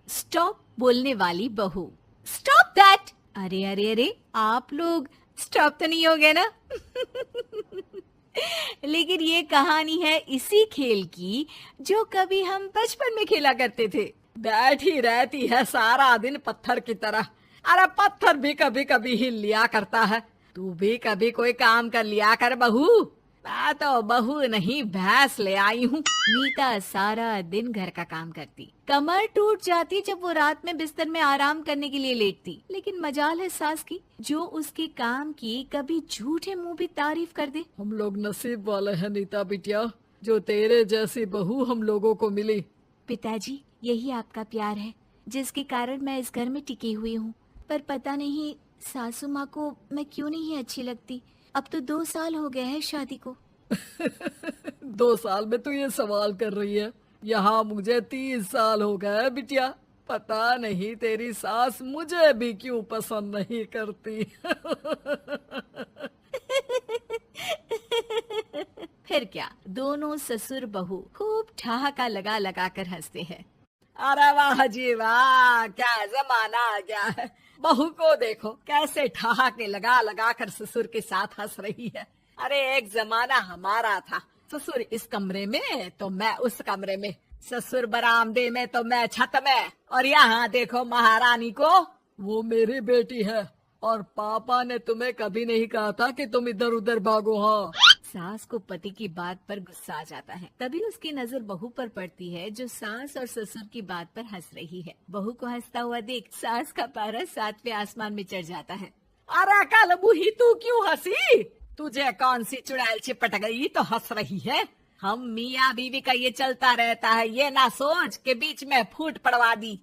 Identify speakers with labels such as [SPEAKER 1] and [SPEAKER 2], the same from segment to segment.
[SPEAKER 1] Stop बोलने वाली बहू। Stop that. अरे अरे अरे, आप लोग स्टॉप तो नहीं हो गए ना? लेकिन ये कहानी है इसी खेल की जो कभी हम बचपन में खेला करते थे।
[SPEAKER 2] बैठी रहती है सारा दिन पत्थर की तरह। अरे पत्थर भी कभी कभी हिल लिया करता है। तू भी कभी कोई काम कर लिया कर बहू। मैं तो बहू नहीं भैंस ले आई हूँ।
[SPEAKER 1] नीता सारा दिन घर का काम करती, कमर टूट जाती जब वो रात में बिस्तर में आराम करने के लिए लेटती। लेकिन मजाल है सास की, जो उसके काम की कभी झूठे मुंह भी तारीफ कर दे।
[SPEAKER 2] हम लोग नसीब वाले हैं नीता बिटिया, जो तेरे जैसी बहू हम लोगों को मिली।
[SPEAKER 1] पिताजी, यही आपका प्यार है जिसके कारण मैं इस घर में टिकी हुई हूँ। पर पता नहीं सासू माँ को मैं क्यों नहीं अच्छी लगती। अब तो 2 साल हो गए हैं शादी को।
[SPEAKER 2] 2 साल में तू ये सवाल कर रही है? यहाँ मुझे 30 साल हो गए बिटिया। पता नहीं तेरी सास मुझे भी क्यों पसंद नहीं करती।
[SPEAKER 1] फिर क्या, दोनों ससुर बहू खूब ठहाका लगा लगा कर हंसते हैं।
[SPEAKER 2] अरे वाह जी वाह, क्या जमाना आ गया है। बहू को देखो कैसे ठहाके लगा लगा कर ससुर के साथ हंस रही है। अरे एक जमाना हमारा था, ससुर इस कमरे में तो मैं उस कमरे में, ससुर बरामदे में तो मैं छत में। और यहाँ देखो महारानी को, वो मेरी बेटी है। और पापा ने तुम्हें कभी नहीं कहा था कि तुम इधर उधर भागो। हाँ,
[SPEAKER 1] सास को पति की बात पर गुस्सा आ जाता है। तभी उसकी नजर बहू पर पड़ती है जो सास और ससुर की बात पर हंस रही है। बहू को हंसता हुआ देख सास का पारा 7वें आसमान में चढ़ जाता है।
[SPEAKER 2] अरे कल बुही तू क्यों हंसी? तुझे कौन सी चुड़ैल चिपट गई तो हंस रही है? हम मियाँ बीवी का ये चलता रहता है, ये ना सोच के बीच में फूट पड़वा दी।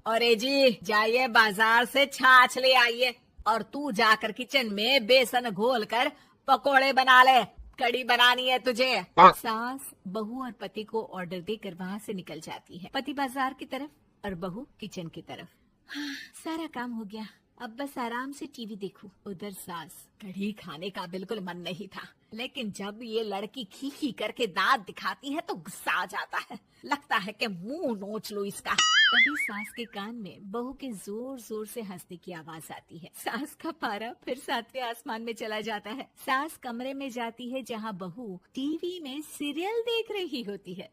[SPEAKER 2] अरे जी जाइए बाजार से छाछ ले आइए, और तू जाकर किचन में बेसन घोल कर पकोड़े बना ले, कड़ी बनानी है तुझे।
[SPEAKER 1] सास बहू और पति को ऑर्डर देकर वहाँ से निकल जाती है। पति बाजार की तरफ और बहू किचन की तरफ। हाँ, सारा काम हो गया, अब बस आराम से टीवी देखूं। उधर सास,
[SPEAKER 2] कढ़ी खाने का बिल्कुल मन नहीं था, लेकिन जब ये लड़की खी खी करके दांत दिखाती है तो गुस्सा आ जाता है। लगता है कि मुंह नोच लो इसका।
[SPEAKER 1] तभी सास के कान में बहू के जोर जोर से हंसने की आवाज आती है। सास का पारा फिर 7वें आसमान में चला जाता है। सास कमरे में जाती है जहाँ बहू टीवी में सीरियल देख रही होती है।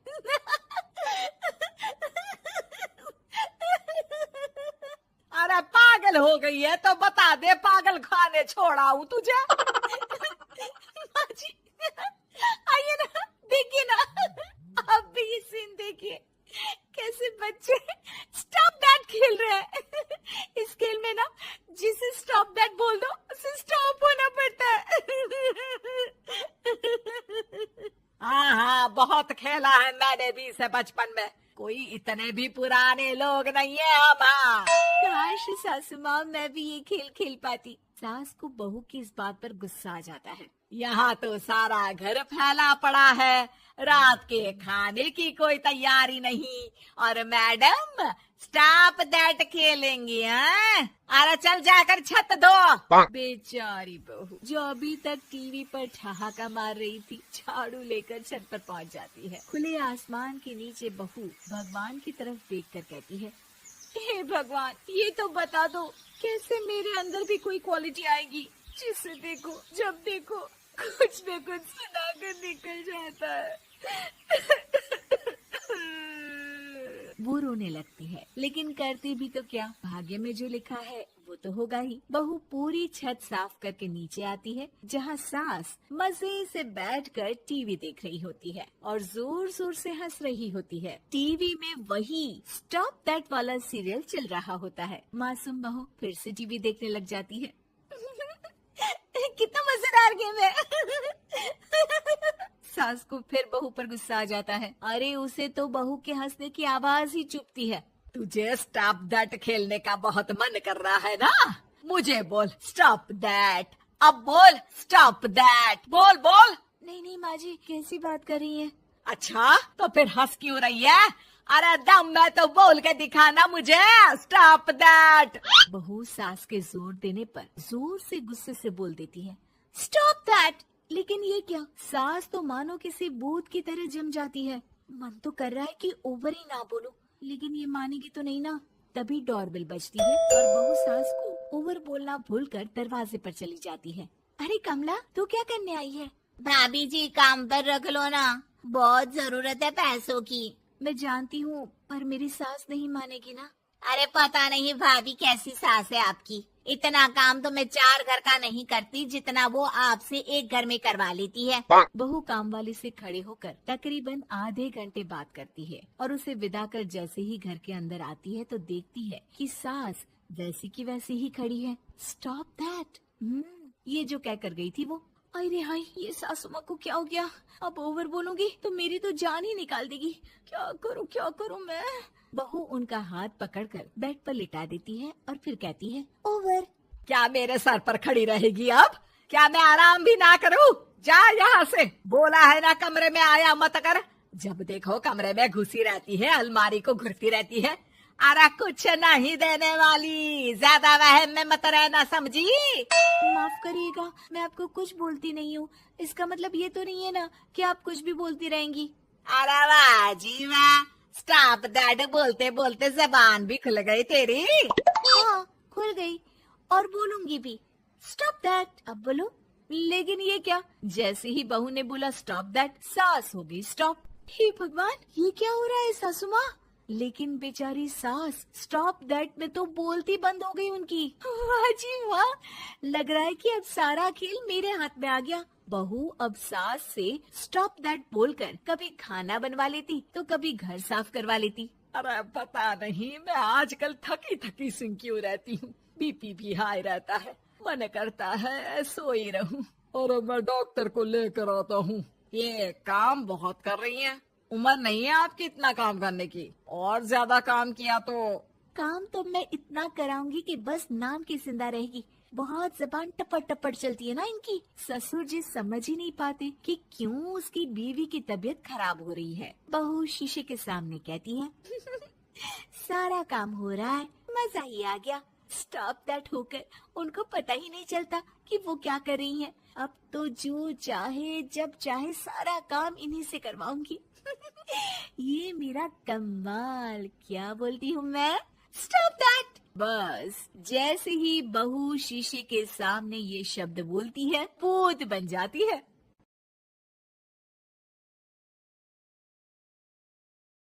[SPEAKER 2] अरे पागल हो गई है तो बता दे, पागल खाने छोड़ाऊं तुझे?
[SPEAKER 1] माँ जी, आइए ना, देखिए ना, आप भी ये सीन देखिए, कैसे बच्चे स्टॉप दैट खेल रहे हैं। इस खेल में ना जिसे स्टॉप दैट बोल दो उसे स्टॉप होना पड़ता है।
[SPEAKER 2] हाँ हाँ, बहुत खेला है मैंने भी इसे बचपन में। कोई इतने भी पुराने लोग नहीं है हम। हाँ,
[SPEAKER 1] काश सासू माँ मैं भी ये खेल खेल पाती। सास को बहू की इस बात पर गुस्सा आ जाता है।
[SPEAKER 2] यहाँ तो सारा घर फैला पड़ा है, रात के खाने की कोई तैयारी नहीं, और मैडम स्टॉप दैट खेलेंगी। हाँ, अरे चल जाकर छत धो।
[SPEAKER 1] बेचारी बहू जो अभी तक टीवी पर ठहाका मार रही थी, झाड़ू लेकर छत पर पहुँच जाती है। खुले आसमान के नीचे बहू भगवान की तरफ देखकर कहती है, हे भगवान, ये तो बता दो कैसे मेरे अंदर भी कोई क्वालिटी आएगी जिसे देखो जब देखो कुछ न कुछ सुनाकर निकल जाता है। वो रोने लगती है, लेकिन करती भी तो क्या, भाग्य में जो लिखा है वो तो होगा ही। बहू पूरी छत साफ करके नीचे आती है जहाँ सास मजे से बैठकर टीवी देख रही होती है और जोर जोर से हंस रही होती है। टीवी में वही स्टॉप दैट वाला सीरियल चल रहा होता है। मासूम बहू फिर से टीवी देखने लग जाती है। कितना मजेदार गेम है। सास को फिर बहू पर गुस्सा आ जाता है। अरे उसे तो बहू के हंसने की आवाज ही चुभती है।
[SPEAKER 2] तुझे स्टॉप दैट खेलने का बहुत मन कर रहा है ना? मुझे बोल स्टॉप दैट, अब बोल स्टॉप दैट, बोल बोल।
[SPEAKER 1] नहीं नहीं माँ जी, कैसी बात कर रही है?
[SPEAKER 2] अच्छा तो फिर हंस क्यों रही है? अरे दम में तो बोल के दिखाना मुझे स्टॉप दैट।
[SPEAKER 1] बहू सास के जोर देने पर जोर से गुस्से से बोल देती है, स्टॉप दैट। लेकिन ये क्या, सास तो मानो किसी भूत की तरह जम जाती है। मन तो कर रहा है कि ओवर ही ना बोलूं, लेकिन ये मानेगी तो नहीं ना। तभी डोरबेल बजती है और बहू सास को ओवर बोलना भूलकर दरवाजे पर चली जाती है। अरे कमला, तू क्या करने आई है?
[SPEAKER 3] भाभी जी काम पर रख लो ना, बहुत जरूरत है पैसों की।
[SPEAKER 1] मैं जानती हूँ, पर मेरी सास नहीं मानेगी ना।
[SPEAKER 3] अरे पता नहीं भाभी कैसी सास है आपकी, इतना काम तो मैं 4 घर का नहीं करती जितना वो आपसे एक घर में करवा लेती है।
[SPEAKER 1] बहू काम वाली से खड़े होकर तकरीबन आधे घंटे बात करती है और उसे विदा कर जैसे ही घर के अंदर आती है तो देखती है कि सास वैसी की वैसी ही खड़ी है। Stop that. ये जो कह कर गई थी वो। अरे हाय, ये सासू माँ को क्या हो गया? अब ओवर बोलूंगी तो मेरी तो जान ही निकाल देगी। क्या करूँ मैं? बहू उनका हाथ पकड़कर बेड पर लिटा देती है और फिर कहती है, ओवर।
[SPEAKER 2] क्या मेरे सर पर खड़ी रहेगी अब? क्या मैं आराम भी ना करूं? जा यहाँ से, बोला है ना कमरे में आया मत कर। जब देखो कमरे में घुसी रहती है, अलमारी को घुरती रहती है। अरे कुछ नहीं देने वाली, ज्यादा वहम में मत रहना, समझी?
[SPEAKER 1] माफ करिएगा, मैं आपको कुछ बोलती नहीं हूँ। इसका मतलब ये तो नहीं है ना कि आप कुछ भी बोलती रहेंगी।
[SPEAKER 2] अरे वाह जी वाह, स्टॉप दैट बोलते बोलते जबान भी खुल गई तेरी।
[SPEAKER 1] हाँ, खुल गई और बोलूंगी भी। Stop that. अब बोलो। लेकिन ये क्या? जैसे ही बहू ने बोला स्टॉप दैट, सास हो गई स्टॉप। हे भगवान, ये क्या हो रहा है सासू माँ? लेकिन बेचारी सास स्टॉप दैट में तो बोलती बंद हो गई उनकी। वाह जी वाह, लग रहा है कि अब सारा खेल मेरे हाथ में आ गया। बहू अब सास से स्टॉप दैट बोलकर कभी खाना बनवा लेती तो कभी घर साफ करवा लेती।
[SPEAKER 2] अरे पता नहीं, मैं आजकल थकी थकी सी क्यों रहती हूँ। बीपी भी हाई रहता है, मन करता है सोई रहूं। और मैं डॉक्टर को लेकर आता हूँ। ये काम बहुत कर रही हैं, उम्र नहीं है आपकी इतना काम करने की। और ज्यादा काम किया तो
[SPEAKER 1] काम तो मैं इतना कराऊंगी कि बस नाम की जिंदा रहेगी। बहुत जबान टपट टपट चलती है ना इनकी। ससुर जी समझ ही नहीं पाते कि क्यों उसकी बीवी की तबीयत खराब हो रही है। बहू शीशे के सामने कहती है, सारा काम हो रहा है, मजा ही आ गया। स्टॉप दैट होकर उनको पता ही नहीं चलता कि वो क्या कर रही हैं। अब तो जो चाहे जब चाहे सारा काम इन्हीं से करवाऊंगी। ये मेरा कमाल। क्या बोलती हूँ मैं? Stop that. बस जैसे ही बहू शीशे के सामने ये शब्द बोलती है, भूत बन जाती है।